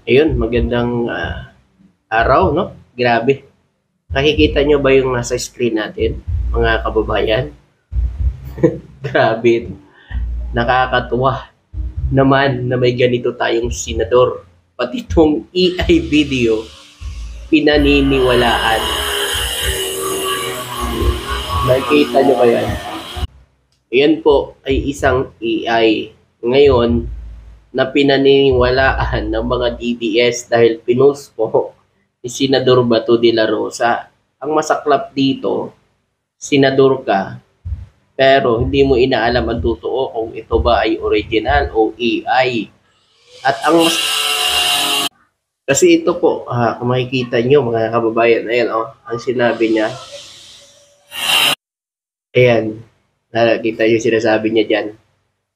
Ayun, magandang araw, no? Grabe. Nakikita nyo ba yung nasa screen natin, mga kababayan? Grabe. Nakakatuwa naman na may ganito tayong senador. Pati itong EI video, pinaniniwalaan. Nakikita nyo ba yan? Yan po ay isang AI. Ngayon, na pinaniniwalaan ng mga DDS dahil pinost po ni Senador Bato de la Rosa. Ang masaklap dito, senador ka, pero hindi mo inaalam ang totoo kung ito ba ay original o AI. At ang mas... Kasi ito po, kung makikita nyo mga kababayan, ayan ang sinabi niya. Ayan, nakikita nyo sinasabi niya dyan.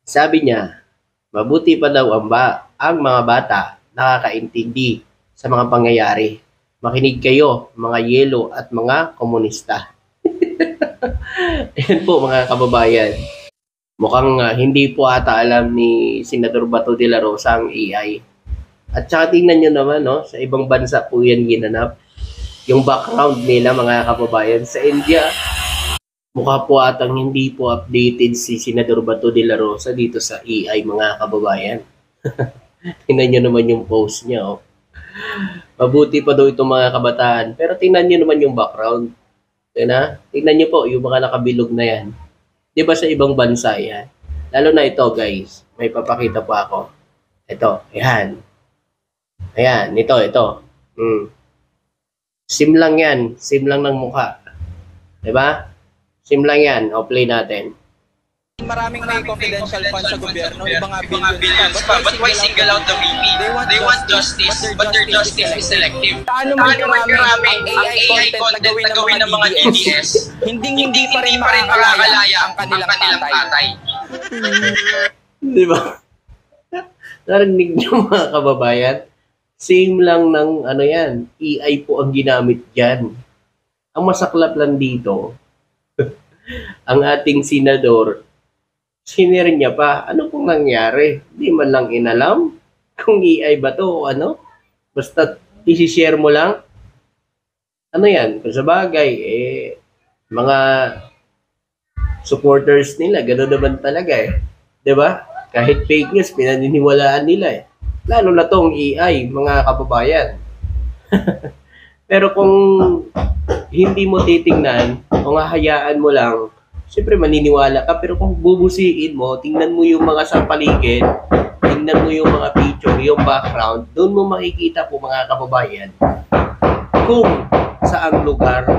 Sabi niya, mabuti pa daw ang mga bata nakakaintindi sa mga pangyayari. Makinig kayo, mga yelo at mga komunista. Ayan po mga kababayan. Mukhang hindi po ata alam ni Senador Bato de la Rosa ang AI. At saka tingnan nyo naman, no, sa ibang bansa po yan ginanap. Yung background nila mga kababayan sa India, mukha po atang hindi po updated si Senador Bato de la Rosa dito sa AI mga kababayan. Tingnan nyo naman yung post niya. Oh. Mabuti pa daw itong mga kabataan. Pero tingnan nyo naman yung background. Tingnan nyo po yung mga nakabilog na yan. Di ba sa ibang bansa yan? Lalo na ito guys. May papakita pa ako. Ito. Ayan. Ayan. Ito. Sim lang yan. Sim lang ng mukha. Di ba? Sim lang yan. O play natin. Maraming may confidential funds sa gobyerno, yung mga billions pa. But why single out the VP? They want justice, but their justice is selective. Paano man karami ang AI content na gawin ng mga DDS, hindi pa rin makakalaya ang kanilang tatay. Di ba? Narinig niyo mga kababayan? Same lang ng yan. AI po ang ginamit dyan. Ang masaklap lang dito, ang ating senador, sinir niya pa, ano pong nangyari? Hindi man lang inalam kung AI ba to o ano. Basta isi-share mo lang. Ano yan? Kung sa bagay, mga supporters nila, gano'n naman talaga eh. 'Di ba? Kahit fake news, pinaniniwalaan nila eh. Lalo na tong AI, mga kababayan. Pero kung hindi mo titingnan, kung hahayaan mo lang, siyempre maniniwala ka. Pero kung bubusiin mo, tingnan mo yung mga sa paligid, tingnan mo yung mga picture, yung background, doon mo makikita po mga kababayan kung saang lugar.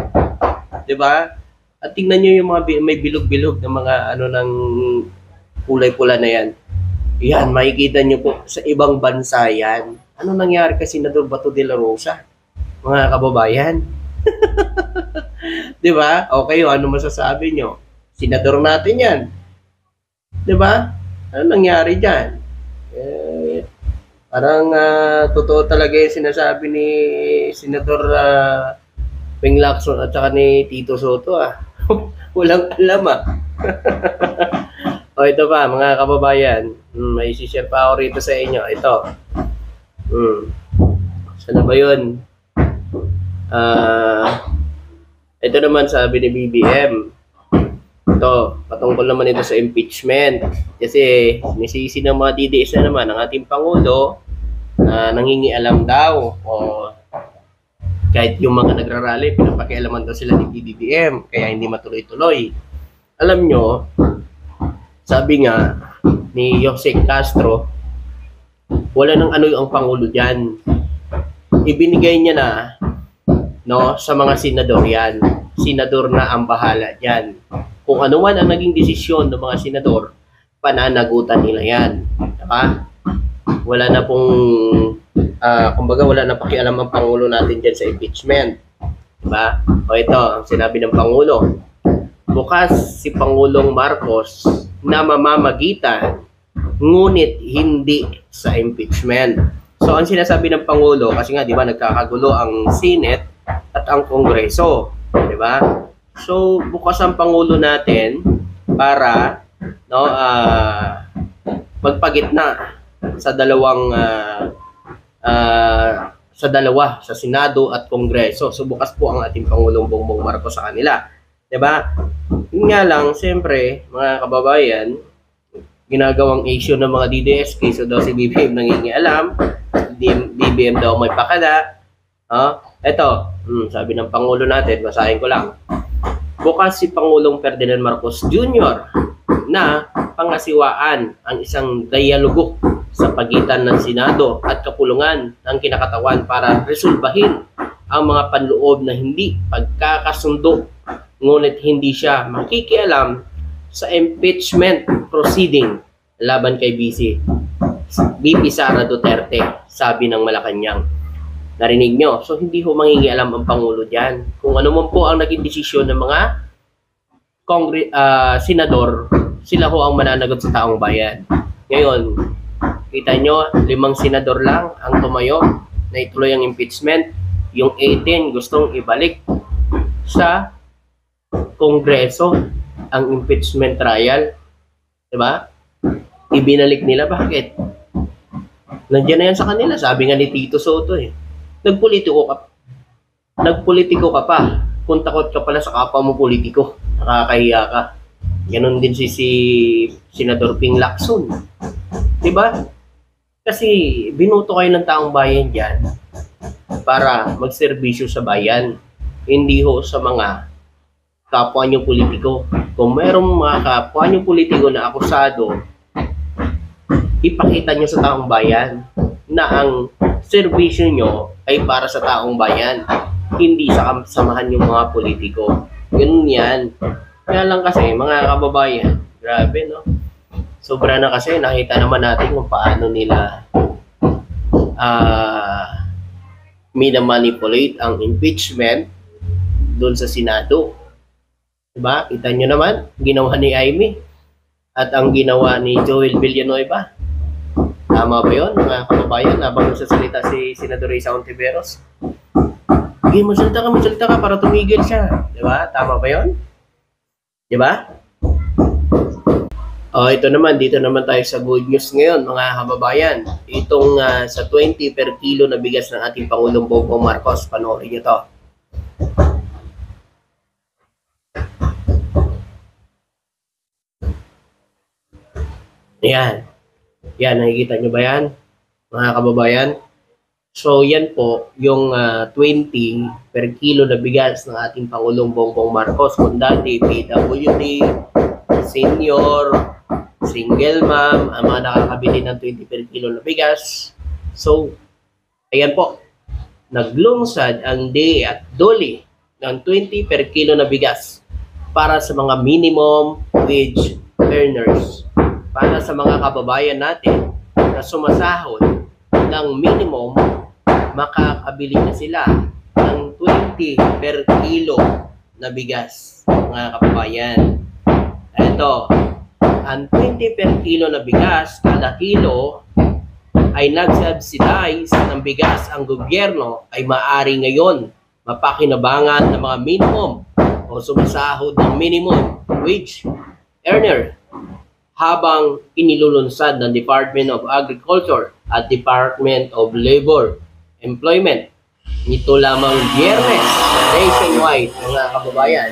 'Di ba? At tingnan nyo yung mga may bilog-bilog na mga ng kulay-pula na yan. Yan, makikita nyo po sa ibang bansa yan. Ano nangyari kay Senador Bato de la Rosa? Mga kababayan. Di ba? Okay, ano masasabi nyo? Senador natin yan. Di ba? Ano nangyari dyan? Parang totoo talaga yung sinasabi ni Senador Ping Lacson at saka ni Tito Soto. Walang alam O ito pa mga kababayan, may isi-share pa ako rito sa inyo. Ito. Sana ba yun? Ito naman sabi ni BBM. Ito, patungkol naman ito sa impeachment. Kasi nisisi ng mga DDS na naman ang ating Pangulo na nangingialam daw o kahit yung mga nagrarally, pinapakialaman daw sila ni BBM kaya hindi matuloy-tuloy. Alam nyo, sabi nga ni Jose Castro, wala nang ano yung Pangulo dyan. Ibinigay niya na sa mga senador yan. Senador na ang bahala dyan. Kung ano man ang naging desisyon ng mga senador, pananagutan nila yan. Diba? Wala na pong, kumbaga wala na pakialam ang Pangulo natin dyan sa impeachment. Diba? O ito, ang sinabi ng Pangulo. Bukas si Pangulong Marcos na mamamagitan, ngunit hindi sa impeachment. So, ang sinasabi ng Pangulo, kasi nga, di ba, nagkakagulo ang Senate at ang Kongreso. Di ba? So, bukas ang Pangulo natin para magpagitna sa dalawang sa dalawa, sa Senado at Kongreso. So bukas po ang ating Pangulong Bongbong Marcos sa kanila. 'Di ba? Yun nga lang, siyempre, mga kababayan, ginagawang issue ng mga DDS, so daw si BBM nangingialam, BBM daw may pakala. Eto, sabi ng Pangulo natin, basahin ko lang. Bukas si Pangulong Ferdinand Marcos Jr. na pangasiwaan ang isang dialogo sa pagitan ng Senado at kapulungan ng kinakatawan para resolbahin ang mga panloob na hindi pagkakasundo, ngunit hindi siya makikialam sa impeachment proceeding laban kay VP Sara Duterte, sabi ng Malacanang. Narinig nyo? So hindi ho mangingialam ang Pangulo dyan. Kung ano man po ang naging desisyon ng mga senador, sila ho ang mananagot sa taong bayan. Ngayon, kita nyo, 5 senador lang ang tumayo na ituloy ang impeachment. Yung 18 gustong ibalik sa Kongreso ang impeachment trial. Diba? Ibinalik nila. Bakit? Nandiyan na yan sa kanila. Sabi nga ni Tito Soto Nagpolitiko ka pa. Kung takot ka pala sa kapwa mo politiko, nakakahiya ka. Ganon din si Senador Ping Lacson. Diba? Kasi binuto kayo ng taong bayan dyan para magserbisyo sa bayan. Hindi ho sa mga kapwa nyo politiko. Kung mayroong mga kapwa nyo politiko na akusado, ipakita nyo sa taong bayan na ang serbisyo nyo ay para sa taong bayan, hindi sa samahan yung mga politiko. Ganun yan. Kaya lang kasi, mga kababayan, grabe, no? Sobra na kasi, nakita naman natin kung paano nila minamanipulate ang impeachment doon sa Senado. Diba? Kita nyo naman, ginawa ni Amy at ang ginawa ni Joel Villanueva. Tama ba yun, mga kababayan? Habang nagsasalita si Senador Risa Ontiveros, sige, magsalita ka para tumigil siya. Diba? Tama ba yun? Diba? Ito naman, dito naman tayo sa good news ngayon, mga kababayan. Itong sa 20 per kilo na bigas ng ating Pangulong Bongbong Marcos, panoorin nyo to. Ayan. Yan, nakikita nyo ba yan, mga kababayan? So, yan po, yung 20 per kilo na bigas ng ating Pangulong Bongbong Marcos. Kung dati, PWD, senior, single mom, ang mga nakakabili ng 20 per kilo na bigas. So, ayan po, naglungsad ang DE at DOLE ng 20 per kilo na bigas para sa mga minimum wage earners. Para sa mga kababayan natin na sumasahod ng minimum, makakabili na sila ng 20 per kilo na bigas, mga kababayan. Ito, ang 20 per kilo na bigas, kada kilo ay nag-subsidize ng bigas ang gobyerno ay maaari ngayon mapakinabangan ng mga minimum o sumasahod ng minimum wage earner habang inilulunsad ng Department of Agriculture at Department of Labor Employment. Nito lamang Biyernes, nationwide, mga kababayan.